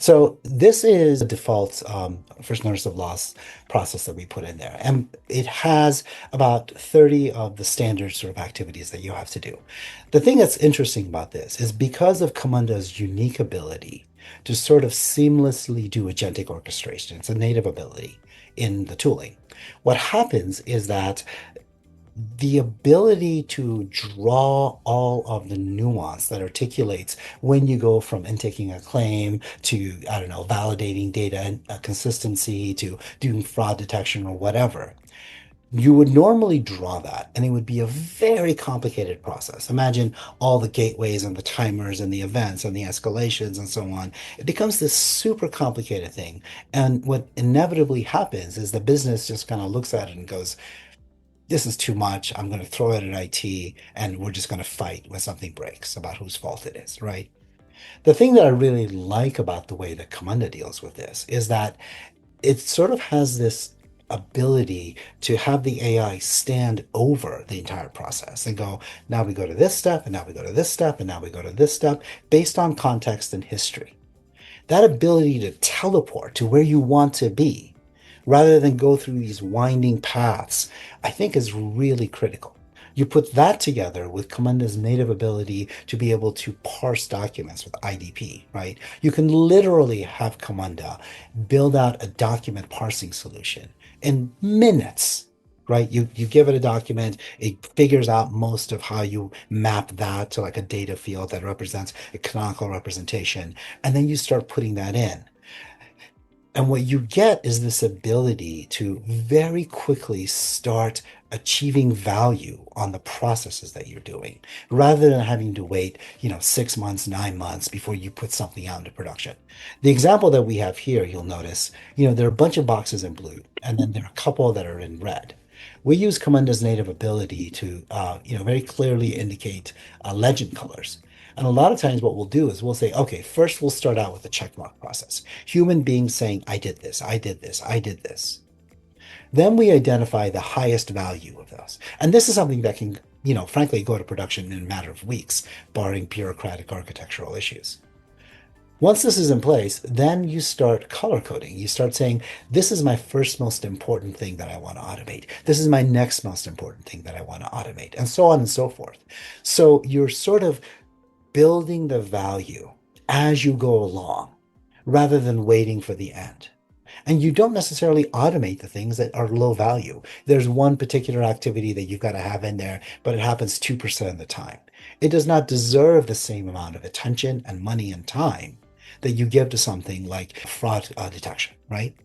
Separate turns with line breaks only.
So this is a default first notice of loss process that we put in there. And it has about 30 of the standard sort of activities that you have to do. The thing that's interesting about this is because of Camunda's unique ability to sort of seamlessly do agentic orchestration, it's a native ability in the tooling. What happens is that the ability to draw all of the nuance that articulates when you go from intaking a claim to, I don't know, validating data and consistency to doing fraud detection or whatever. You would normally draw that, and it would be a very complicated process. Imagine all the gateways and the timers and the events and the escalations and so on. It becomes this super complicated thing. And what inevitably happens is the business just kind of looks at it and goes, this is too much. I'm going to throw it at IT and we're just going to fight when something breaks about whose fault it is, right? The thing that I really like about the way that Camunda deals with this is that it sort of has this ability to have the AI stand over the entire process and go, now we go to this step, and now we go to this step, and now we go to this step, based on context and history. That ability to teleport to where you want to be rather than go through these winding paths, I think is really critical. You put that together with Camunda's native ability to be able to parse documents with IDP, right? You can literally have Camunda build out a document parsing solution in minutes, right? You give it a document, it figures out most of how you map that to like a data field that represents a canonical representation, and then you start putting that in. And what you get is this ability to very quickly start achieving value on the processes that you're doing, rather than having to wait, 6 months, 9 months before you put something out into production. The example that we have here, you'll notice, there are a bunch of boxes in blue, and then there are a couple that are in red. We use Camunda's native ability to, very clearly indicate legend colors. And a lot of times what we'll do is we'll say, okay, first we'll start out with the checkmark process. Human beings saying, I did this, I did this, I did this. Then we identify the highest value of those. And this is something that can, frankly, go to production in a matter of weeks, barring bureaucratic architectural issues. Once this is in place, then you start color coding. You start saying, this is my first most important thing that I want to automate. This is my next most important thing that I want to automate, and so on and so forth. So you're sort of building the value as you go along rather than waiting for the end. And you don't necessarily automate the things that are low value. There's one particular activity that you've got to have in there, but it happens 2% of the time. It does not deserve the same amount of attention and money and time that you give to something like fraud detection, right?